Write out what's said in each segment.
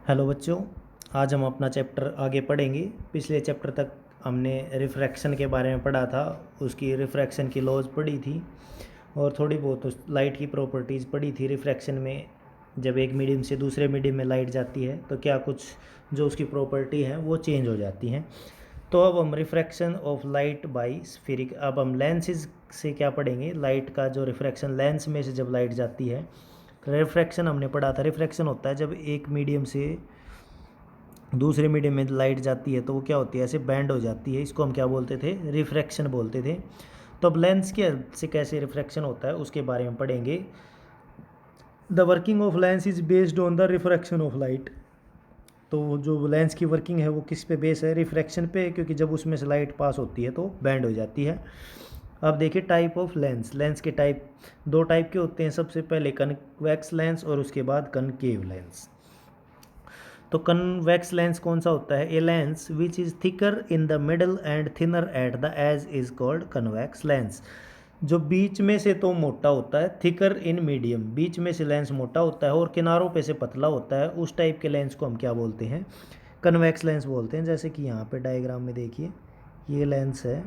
Hello बच्चों, आज हम अपना चैप्टर आगे पढ़ेंगे। पिछले चैप्टर तक हमने रिफ्रैक्शन के बारे में पढ़ा था, उसकी रिफ्रैक्शन की लॉज पढ़ी थी और थोड़ी बहुत लाइट की प्रॉपर्टीज़ पढ़ी थी। रिफ्रैक्शन में जब एक मीडियम से दूसरे मीडियम में लाइट जाती है तो क्या कुछ जो उसकी प्रॉपर्टी हैं वो चेंज हो जाती हैं। तो अब हम रिफ्रैक्शन ऑफ लाइट बाय स्फीरिक, अब हम लेंसेज से क्या पढ़ेंगे। लाइट का जो रिफ्रैक्शन, लेंस में से जब लाइट जाती है, रिफ्रैक्शन हमने पढ़ा था। रिफ्रैक्शन होता है जब एक मीडियम से दूसरे मीडियम में लाइट जाती है तो वो क्या होती है, ऐसे बैंड हो जाती है। इसको हम क्या बोलते थे, रिफ्रैक्शन बोलते थे। तो अब लेंस के से कैसे रिफ्रैक्शन होता है उसके बारे में पढ़ेंगे। The working of lens is based on the refraction of light. तो जो लेंस की वर्किंग है वो किस पे बेस है, रिफ्रैक्शन पे, क्योंकि जब उसमें से लाइट पास होती है तो बैंड हो जाती है। अब देखिए टाइप ऑफ लेंस। लेंस के टाइप दो टाइप के होते हैं। सबसे पहले कन्वेक्स लेंस और उसके बाद कनकेव लेंस। तो कन्वेक्स लेंस कौन सा होता है, a lens which is thicker in the middle and thinner at the edge is called convex lens. जो बीच में से तो मोटा होता है, थिकर इन मीडियम, बीच में से लेंस मोटा होता है और किनारों पे से पतला होता है, उस टाइप के लेंस को हम क्या बोलते हैं, कन्वेक्स लेंस बोलते हैं। जैसे कि यहाँ पे डायग्राम में देखिए, ये लेंस है,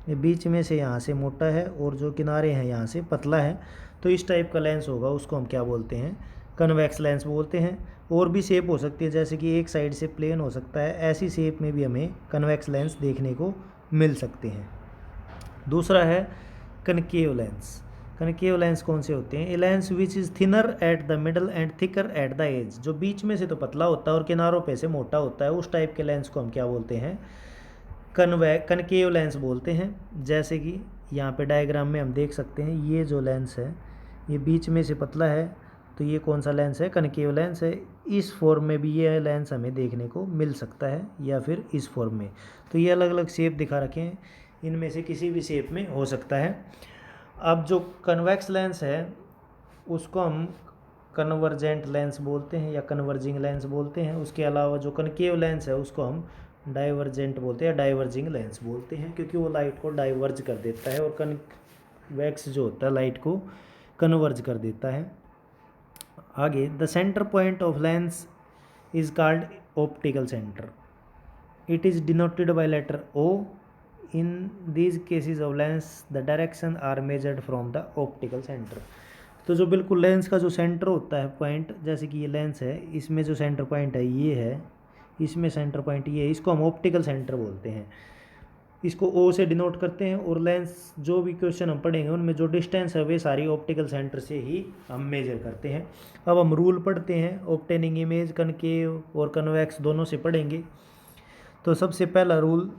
ये बीच में से यहाँ से मोटा है और जो किनारे हैं यहाँ से पतला है, तो इस टाइप का लेंस होगा, उसको हम क्या बोलते हैं, कन्वेक्स लेंस बोलते हैं। और भी शेप हो सकती है, जैसे कि एक साइड से प्लेन हो सकता है, ऐसी शेप में भी हमें कन्वेक्स लेंस देखने को मिल सकते हैं। दूसरा है कनकेव लेंस। कनकेव लेंस कौन से होते हैं, a lens which is thinner at the middle and thicker at the edge. जो बीच में से तो पतला होता है और किनारों पे से मोटा होता है, उस टाइप के लेंस को हम क्या बोलते हैं, कनकेव लेंस बोलते हैं। जैसे कि यहाँ पे डायग्राम में हम देख सकते हैं, ये जो लेंस है ये बीच में से पतला है, तो ये कौन सा लेंस है, कनकेव लेंस है। इस फॉर्म में भी ये लेंस हमें देखने को मिल सकता है, या फिर इस फॉर्म में। तो ये अलग अलग शेप दिखा रखे हैं, इनमें से किसी भी शेप में हो सकता है। अब जो कन्वेक्स लेंस है उसको हम कन्वर्जेंट लेंस बोलते हैं या कन्वर्जिंग लेंस बोलते हैं। उसके अलावा जो कनकेव लेंस है उसको हम डाइवर्जेंट बोलते हैं या डाइवर्जिंग लेंस बोलते हैं, क्योंकि वो लाइट को डाइवर्ज कर देता है और कन्वेक्स जो होता है लाइट को कन्वर्ज कर देता है। आगे, the centre point of lens is called optical centre. It is denoted by letter O. In these cases of lens the direction are measured from the optical centre. तो जो बिल्कुल लेंस का जो सेंटर होता है पॉइंट, जैसे कि ये लेंस है, इसमें जो सेंटर पॉइंट है ये है, इसमें सेंटर पॉइंट ये है, इसको हम ऑप्टिकल सेंटर बोलते हैं। इसको ओ से डिनोट करते हैं। और लेंस जो भी क्वेश्चन हम पढ़ेंगे उनमें जो डिस्टेंस है वे सारी ऑप्टिकल सेंटर से ही हम मेजर करते हैं। अब हम रूल पढ़ते हैं, ऑब्टेनिंग इमेज कनकेव और कन्वेक्स दोनों से पढ़ेंगे। तो सबसे पहला रूल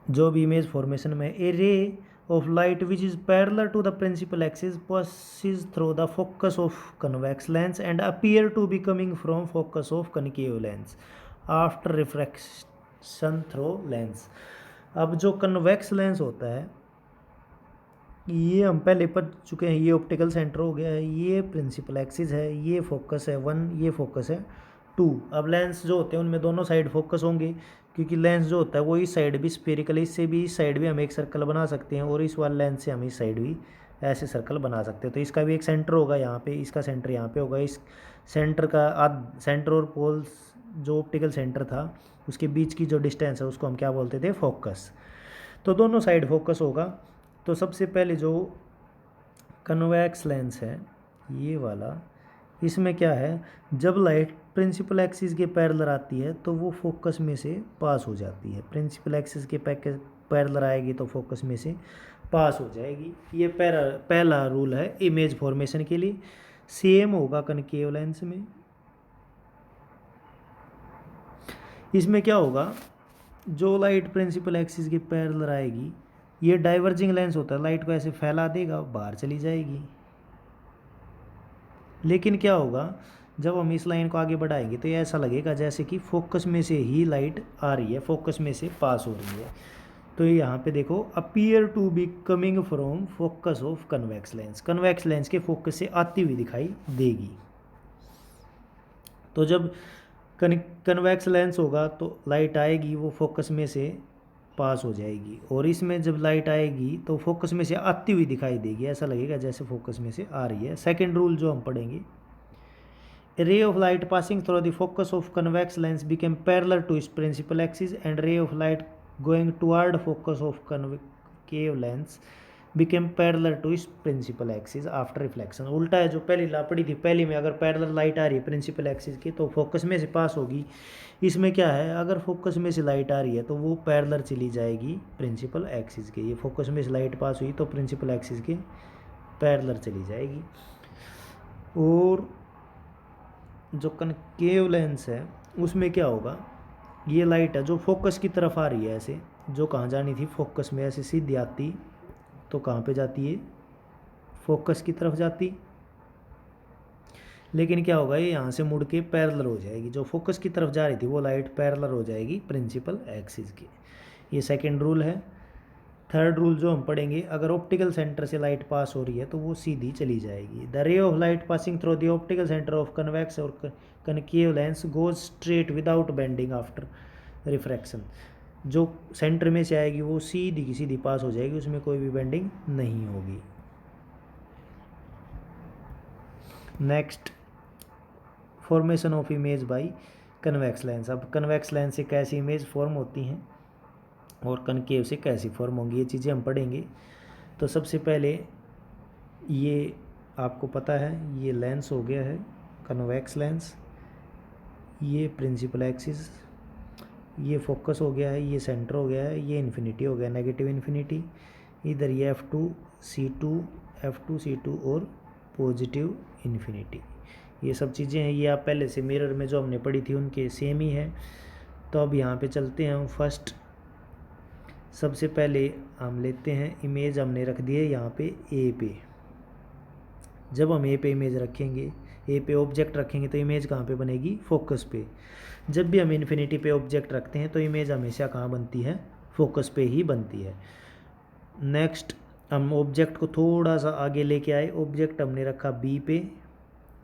जो भी इमेज फॉर्मेशन में, ए रे of light which is parallel to the principal axis passes through the focus of convex lens and appear to be coming from focus of concave lens after refraction through lens। अब जो convex lens होता है ये हम पहले पढ़ चुके हैं, ये ऑप्टिकल सेंटर हो गया है, ये प्रिंसिपल एक्सिस है, ये फोकस है 1, ये फोकस है 2। अब लेंस जो होते हैं उनमें दोनों साइड फोकस होंगे, क्योंकि लेंस जो होता है वो इस साइड भी स्फेरिकल, इससे भी इस साइड भी हम एक सर्कल बना सकते हैं और इस वाले लेंस से हम इस साइड भी ऐसे सर्कल बना सकते हैं। तो इसका भी एक सेंटर होगा यहाँ पे, इसका सेंटर यहाँ पे होगा। इस सेंटर का सेंटर और पोल्स जो ऑप्टिकल सेंटर था उसके बीच की जो डिस्टेंस है उसको हम क्या बोलते थे, फोकस। तो दोनों साइड फोकस होगा। तो सबसे पहले जो कन्वेक्स लेंस है ये वाला, इसमें क्या है, जब लाइट प्रिंसिपल एक्सिस के पैरेलल आती है तो वो फोकस में से पास हो जाती है। प्रिंसिपल एक्सिस के पैरेलल आएगी तो फोकस में से पास हो जाएगी। ये पहला रूल है इमेज फॉर्मेशन के लिए। सेम होगा कनकेव लेंस में। इसमें क्या होगा, जो लाइट प्रिंसिपल एक्सिस के पैरेलल आएगी, ये डाइवर्जिंग लेंस होता है, लाइट को ऐसे फैला देगा, बाहर चली जाएगी। लेकिन क्या होगा, जब हम इस लाइन को आगे बढ़ाएंगे तो ये ऐसा लगेगा जैसे कि फोकस में से ही लाइट आ रही है, फोकस में से पास हो रही है। तो यहाँ पे देखो, appear to be coming from focus of convex lens, convex lens के फोकस से आती हुई दिखाई देगी। तो जब कन्वेक्स लेंस होगा तो लाइट आएगी, वो फोकस में से पास हो जाएगी, और इसमें जब लाइट आएगी तो फोकस में से आती हुई दिखाई देगी, ऐसा लगेगा जैसे फोकस में से आ रही है। सेकंड रूल जो हम पढ़ेंगे, A ray of light passing through the focus of convex lens became parallel to its principal axis, and ray of light going toward focus of concave lens became parallel to its principal axis after reflection. उल्टा है, जो पहली ला पड़ी थी, पहली में अगर parallel light आ रही है प्रिंसिपल एक्सिस की तो फोकस में से पास होगी। इसमें क्या है, अगर फोकस में से लाइट आ रही है तो वो पैरेलल चली जाएगी प्रिंसिपल एक्सिस के। ये फोकस में से लाइट पास हुई तो प्रिंसिपल एक्सिस के पैरेलल चली जाएगी। और जो कनकेव लेंस है उसमें क्या होगा, ये लाइट है जो फोकस की तरफ आ रही है, ऐसे जो कहाँ जानी थी फोकस में, ऐसे सीधी आती तो कहाँ पे जाती है, फोकस की तरफ जाती। लेकिन क्या होगा, ये यहाँ से मुड़ के पैरेलल हो जाएगी, जो फोकस की तरफ जा रही थी वो लाइट पैरेलल हो जाएगी प्रिंसिपल एक्सिस की। ये सेकंड रूल है। थर्ड रूल जो हम पढ़ेंगे, अगर ऑप्टिकल सेंटर से लाइट पास हो रही है तो वो सीधी चली जाएगी। The ray of light passing through the optical centre of convex और concave lens goes straight without bending after refraction. जो सेंटर में से आएगी वो सीधी की सीधी पास हो जाएगी, उसमें कोई भी बेंडिंग नहीं होगी। Next, formation of image by convex lens. अब कन्वेक्स लेंस से कैसी इमेज फॉर्म होती हैं और कनकेव से कैसी फॉर्म होंगी, ये चीज़ें हम पढ़ेंगे। तो सबसे पहले ये आपको पता है, ये लेंस हो गया है कन्वेक्स लेंस, ये प्रिंसिपल एक्सिस, ये फोकस हो गया है, ये सेंटर हो गया है, ये इन्फिनिटी हो गया, नेगेटिव इन्फिनिटी। इधर ये F2 C2 F2 C2 और पॉजिटिव इन्फिनिटी। ये सब चीज़ें हैं, ये आप पहले से मिरर में जो हमने पढ़ी थी उनके सेम ही है। तो अब यहाँ पे चलते हैं हम। फर्स्ट सबसे पहले हम लेते हैं इमेज, हमने रख दी है यहाँ पे ए पे। जब हम ए पे इमेज रखेंगे, ए पे ऑब्जेक्ट रखेंगे तो इमेज कहाँ पे बनेगी, फोकस पे। जब भी हम इन्फिनिटी पे ऑब्जेक्ट रखते हैं तो इमेज हमेशा कहाँ बनती है, फोकस पे ही बनती है। नेक्स्ट, हम ऑब्जेक्ट को थोड़ा सा आगे लेके आए, ऑब्जेक्ट हमने रखा बी पे,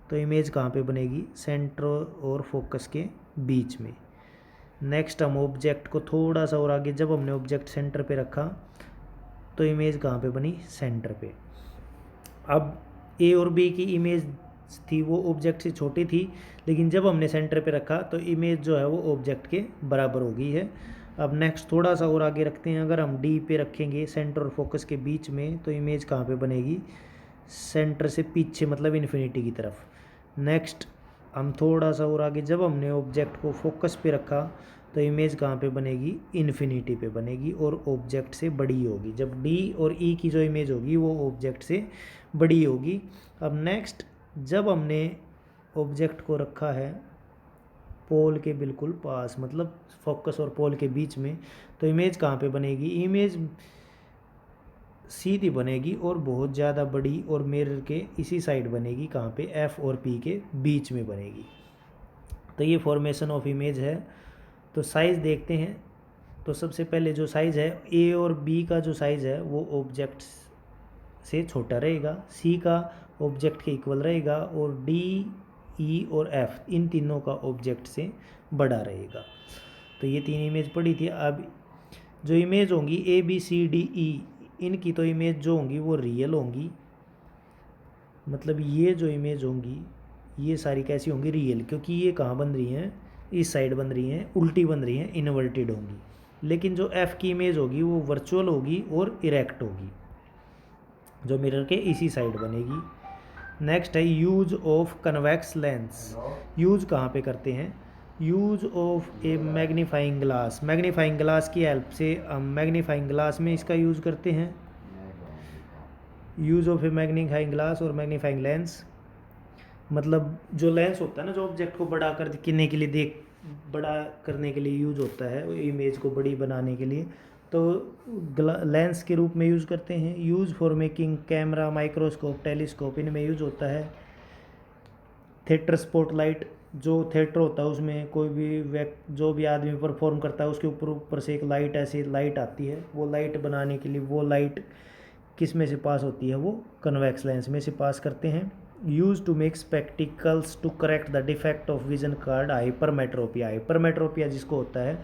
तो इमेज कहाँ पे बनेगी, सेंटर और फोकस के बीच में। नेक्स्ट, हम ऑब्जेक्ट को थोड़ा सा और आगे, जब हमने ऑब्जेक्ट सेंटर पे रखा तो इमेज कहाँ पे बनी, सेंटर पे। अब ए और बी की इमेज थी वो ऑब्जेक्ट से छोटी थी, लेकिन जब हमने सेंटर पे रखा तो इमेज जो है वो ऑब्जेक्ट के बराबर हो गई है। अब नेक्स्ट थोड़ा सा और आगे रखते हैं, अगर हम डी पे रखेंगे सेंटर और फोकस के बीच में तो इमेज कहाँ पे बनेगी, सेंटर से पीछे, मतलब इन्फिनिटी की तरफ। नेक्स्ट, हम थोड़ा सा और आगे, जब हमने ऑब्जेक्ट को फोकस पे रखा तो इमेज कहाँ पे बनेगी, इन्फिनिटी पे बनेगी और ऑब्जेक्ट से बड़ी होगी। जब डी और ई की जो इमेज होगी वो ऑब्जेक्ट से बड़ी होगी। अब नेक्स्ट, जब हमने ऑब्जेक्ट को रखा है पोल के बिल्कुल पास, मतलब फोकस और पोल के बीच में, तो इमेज कहाँ पे बनेगी, इमेज सीधी बनेगी और बहुत ज़्यादा बड़ी, और मिरर के इसी साइड बनेगी, कहाँ पे, एफ और पी के बीच में बनेगी। तो ये फॉर्मेशन ऑफ इमेज है। तो साइज़ देखते हैं। तो सबसे पहले जो साइज़ है, ए और बी का जो साइज़ है वो ऑब्जेक्ट से छोटा रहेगा, सी का ऑब्जेक्ट के इक्वल रहेगा, और डी, ई और एफ इन तीनों का ऑब्जेक्ट से बड़ा रहेगा। तो ये तीन इमेज पड़ी थी। अब जो इमेज होंगी A B C D E, इनकी तो इमेज जो होंगी वो रियल होंगी, मतलब ये जो इमेज होंगी ये सारी कैसी होंगी, रियल, क्योंकि ये कहाँ बन रही हैं, इस साइड बन रही हैं, उल्टी बन रही हैं, इन्वर्टेड होंगी। लेकिन जो एफ़ की इमेज होगी वो वर्चुअल होगी और इरेक्ट होगी, जो मिरर के इसी साइड बनेगी। नेक्स्ट है use of convex lens. Use कहाँ पे करते हैं, use of A magnifying glass. Magnifying glass की हेल्प से हम मैग्नीफाइंग ग्लास में इसका यूज़ करते हैं। Use of A magnifying glass और मैग्नीफाइंग लेंस, मतलब जो लेंस होता है ना, जो ऑब्जेक्ट को बड़ा करने के लिए, बड़ा करने के लिए यूज होता है, इमेज को बड़ी बनाने के लिए, तो लेंस के रूप में यूज़ करते हैं। Use for making camera, microscope, telescope, इनमें यूज होता है। थिएटर स्पॉटलाइट, जो थिएटर होता है उसमें कोई भी जो भी आदमी परफॉर्म करता है उसके ऊपर से एक लाइट, ऐसी लाइट आती है, वो लाइट बनाने के लिए, वो लाइट किस में से पास होती है, वो कन्वेक्स लेंस में से पास करते हैं। Use to make spectacles to correct the defect of vision called hypermetropia. Hypermetropia जिसको होता है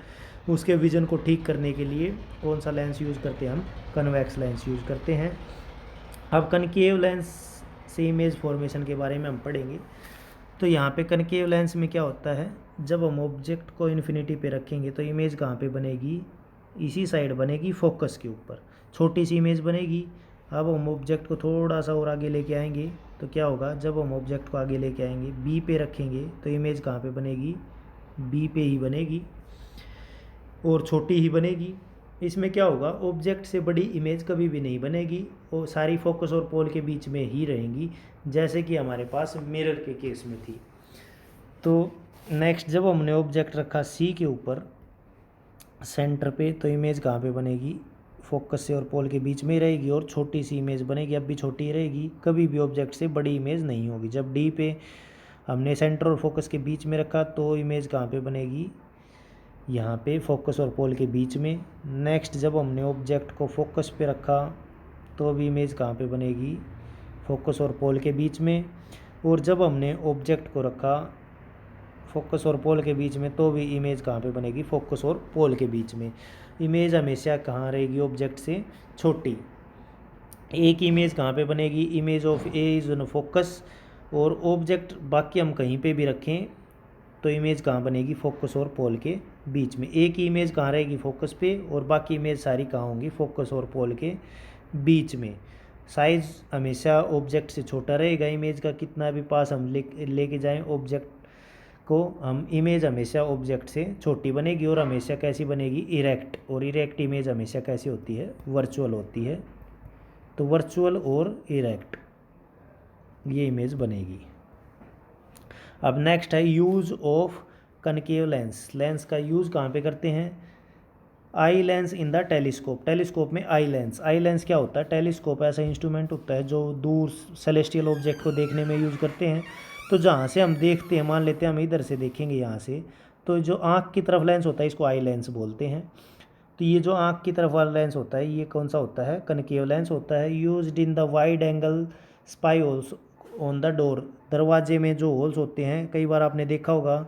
उसके विजन को ठीक करने के लिए कौन सा लेंस यूज़ करते हैं, हम कन्वेक्स लेंस यूज़ करते हैं। अब कनकेव लेंस से इमेज फॉर्मेशन के बारे में हम पढ़ेंगे। तो यहाँ पे कनकेव लेंस में क्या होता है, जब हम ऑब्जेक्ट को इन्फिनिटी पे रखेंगे तो इमेज कहाँ पे बनेगी, इसी साइड बनेगी, फोकस के ऊपर छोटी सी इमेज बनेगी। अब हम ऑब्जेक्ट को थोड़ा सा और आगे लेके आएंगे तो क्या होगा, जब हम ऑब्जेक्ट को आगे लेके आएंगे बी पे रखेंगे तो इमेज कहाँ पे बनेगी, बी पे ही बनेगी और छोटी ही बनेगी। इसमें क्या होगा, ऑब्जेक्ट से बड़ी इमेज कभी भी नहीं बनेगी, वो सारी फोकस और पोल के बीच में ही रहेंगी, जैसे कि हमारे पास मिरर के केस में थी। तो नेक्स्ट जब हमने ऑब्जेक्ट रखा सी के ऊपर सेंटर पे तो इमेज कहाँ पे बनेगी, फोकस से और पोल के बीच में ही रहेगी और छोटी सी इमेज बनेगी, अब भी छोटी ही रहेगी, कभी भी ऑब्जेक्ट से बड़ी इमेज नहीं होगी। जब डी पे हमने सेंटर और फोकस के बीच में रखा तो इमेज कहाँ पे बनेगी, यहाँ पे फोकस और पोल के बीच में। नेक्स्ट जब हमने ऑब्जेक्ट को फोकस पे रखा तो भी इमेज कहाँ पे बनेगी, फोकस और पोल के बीच में। और जब हमने ऑब्जेक्ट को रखा फोकस और पोल के बीच में तो भी इमेज कहाँ पे बनेगी, फोकस और पोल के बीच में। इमेज हमेशा कहाँ रहेगी, ऑब्जेक्ट से छोटी। एक इमेज कहाँ पे बनेगी, image of A is on focus, और ऑब्जेक्ट बाकी हम कहीं पे भी रखें तो इमेज कहाँ बनेगी, फोकस और पोल के बीच में। एक ही इमेज कहाँ रहेगी, फोकस पे, और बाकी इमेज सारी कहाँ होंगी, फोकस और पोल के बीच में। साइज़ हमेशा ऑब्जेक्ट से छोटा रहेगा इमेज का, कितना भी पास हम लेके जाएं ऑब्जेक्ट को, हम इमेज हमेशा ऑब्जेक्ट से छोटी बनेगी और हमेशा कैसी बनेगी, इरेक्ट। और इरेक्ट इमेज हमेशा कैसी होती है, वर्चुअल होती है। तो वर्चुअल और इरेक्ट ये इमेज बनेगी। अब नेक्स्ट है use of concave lens. Lens का यूज़ कहाँ पे करते हैं, eye lens in the telescope. Telescope में आई लेंस। आई लेंस क्या होता है, टेलीस्कोप ऐसा इंस्ट्रूमेंट होता है जो दूर सेलेस्टियल ऑब्जेक्ट को देखने में यूज़ करते हैं। तो जहाँ से हम देखते हैं, मान लेते हैं हम इधर से देखेंगे यहाँ से, तो जो आँख की तरफ लेंस होता है इसको आई लेंस बोलते हैं। तो ये जो आँख की तरफ वाला लेंस होता है ये कौन सा होता है, कनकेव लेंस होता है। Used in the wide angle spy holes on the door. दरवाजे में जो होल्स होते हैं, कई बार आपने देखा होगा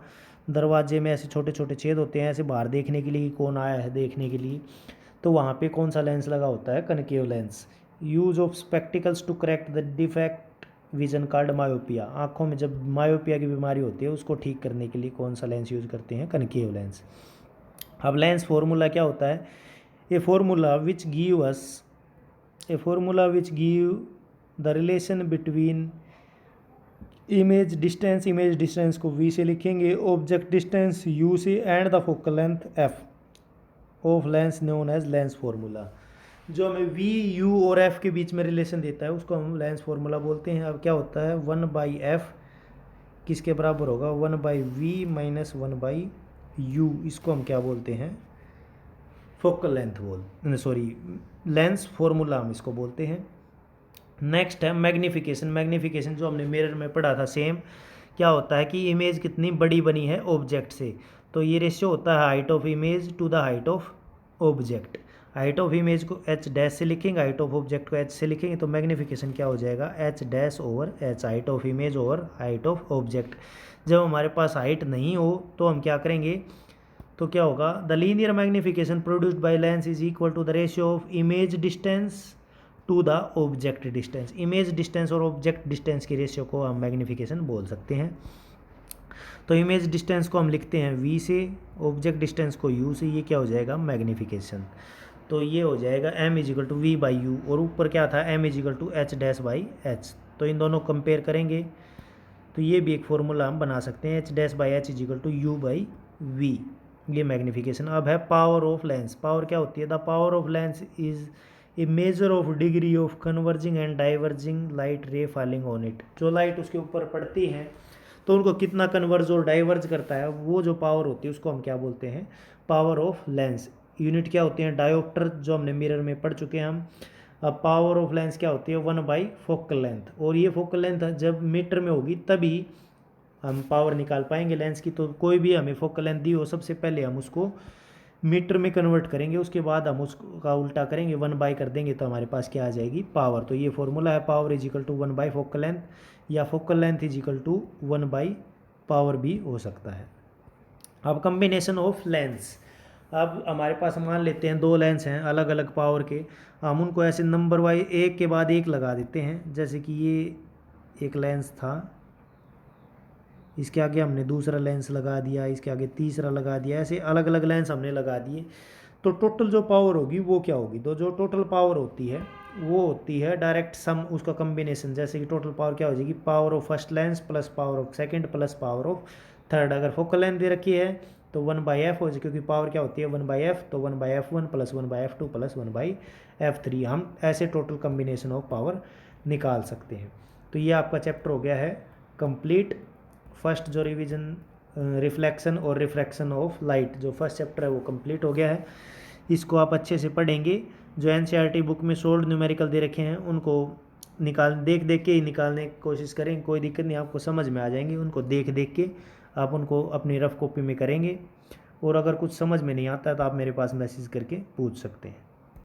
दरवाजे में ऐसे छोटे छोटे छेद होते हैं, ऐसे बाहर देखने के लिए कौन आया है देखने के लिए, तो वहाँ पे कौन सा लेंस लगा होता है, concave lens. Use of spectacles to correct the defect vision called myopia. आँखों में जब मायोपिया की बीमारी होती है उसको ठीक करने के लिए कौन सा लेंस यूज़ करते हैं, कनकेव लेंस। अब लेंस फार्मूला क्या होता है, a formula which give the relation between image distance को v से लिखेंगे, ऑब्जेक्ट डिस्टेंस u से, and the focal length f of lens known as lens formula. जो हमें v, u और f के बीच में रिलेशन देता है उसको हम लेंस फार्मूला बोलते हैं। अब क्या होता है, 1/f किसके बराबर होगा, 1/v माइनस 1/u, इसको हम क्या बोलते हैं, फोकल लेंथ लेंस फार्मूला हम इसको बोलते हैं। नेक्स्ट है मैग्नीफिकेशन। मैग्नीफिकेशन जो हमने मिरर में पढ़ा था सेम, क्या होता है कि इमेज कितनी बड़ी बनी है ऑब्जेक्ट से, तो ये रेशियो होता है height of image to the height of object. Height of image को h डैश से लिखेंगे, हाइट ऑफ ऑब्जेक्ट को h से लिखेंगे, तो मैग्नीफिकेशन क्या हो जाएगा, h dash over h, height of image over height of object. जब हमारे पास हाइट नहीं हो तो हम क्या करेंगे, तो क्या होगा, the linear magnification produced by lens is equal to the ratio of image distance to the object distance. Image distance और ऑब्जेक्ट डिस्टेंस की रेशियो को हम मैग्नीफिकेशन बोल सकते हैं। तो इमेज डिस्टेंस को हम लिखते हैं v से, ऑब्जेक्ट डिस्टेंस को u से, ये क्या हो जाएगा, मैग्नीफिकेशन। तो ये हो जाएगा m is equal to v by u, और ऊपर क्या था, m is equal to h dash by h। तो इन दोनों कंपेयर करेंगे तो ये भी एक फॉर्मूला हम बना सकते हैं, h dash by h is equal to u by v, ये मैग्नीफिकेशन। अब है पावर ऑफ लेंस। पावर क्या होती है, the power of lens is a measure of degree of converging and diverging light ray falling on it. जो light उसके ऊपर पड़ती है तो उनको कितना कन्वर्ज और डाइवर्ज करता है, वो जो पावर होती है उसको हम क्या बोलते हैं, पावर ऑफ लेंस। यूनिट क्या होती है, डायोप्टर, जो हमने मिरर में पढ़ चुके हैं हम। अब पावर ऑफ लेंस क्या होती है, 1/, फोकल लेंथ। और ये फोकल लेंथ जब मीटर में होगी तभी हम पावर निकाल पाएंगे लेंस की। तो कोई भी हमें फोकल लेंथ दी हो, सबसे पहले हम उसको मीटर में कन्वर्ट करेंगे, उसके बाद हम उसका उल्टा करेंगे, 1/, कर देंगे तो हमारे पास क्या आ जाएगी, पावर। तो ये फॉर्मूला है, power is equal to 1/, focal length, या focal length is equal to 1/, power भी हो सकता है। अब कम्बिनेशन ऑफ लेंस। अब हमारे पास मान लेते हैं 2 लेंस हैं अलग अलग पावर के, हम उनको ऐसे नंबर वाइज एक के बाद एक लगा देते हैं। जैसे कि ये एक लेंस था, इसके आगे हमने दूसरा लेंस लगा दिया, इसके आगे तीसरा लगा दिया, ऐसे अलग अलग लेंस हमने लगा दिए। तो टोटल जो पावर होगी वो क्या होगी, तो जो टोटल पावर होती है वो होती है डायरेक्ट सम उसका कम्बिनेशन। जैसे कि टोटल पावर क्या हो जाएगी, power of first lens plus power of second plus power of third. अगर फोकल लेंथ दे रखी है तो 1/f हो जाए, क्योंकि पावर क्या होती है 1/f, तो 1/f1 plus 1/f2 plus 1/f3। हम ऐसे टोटल कम्बिनेशन ऑफ पावर निकाल सकते हैं। तो ये आपका चैप्टर हो गया है कंप्लीट। फर्स्ट जो रिवीजन रिफ्लेक्शन और रिफ्रैक्शन ऑफ लाइट, जो फर्स्ट चैप्टर है वो कंप्लीट हो गया है। इसको आप अच्छे से पढ़ेंगे। जो एनसीईआरटी बुक में सोल्ड न्यूमेरिकल दे रखे हैं उनको देख देख के ही निकालने की कोशिश करें, कोई दिक्कत नहीं, आपको समझ में आ जाएंगे। उनको देख देख के आप उनको अपनी रफ कॉपी में करेंगे। और अगर कुछ समझ में नहीं आता है तो आप मेरे पास मैसेज करके पूछ सकते हैं।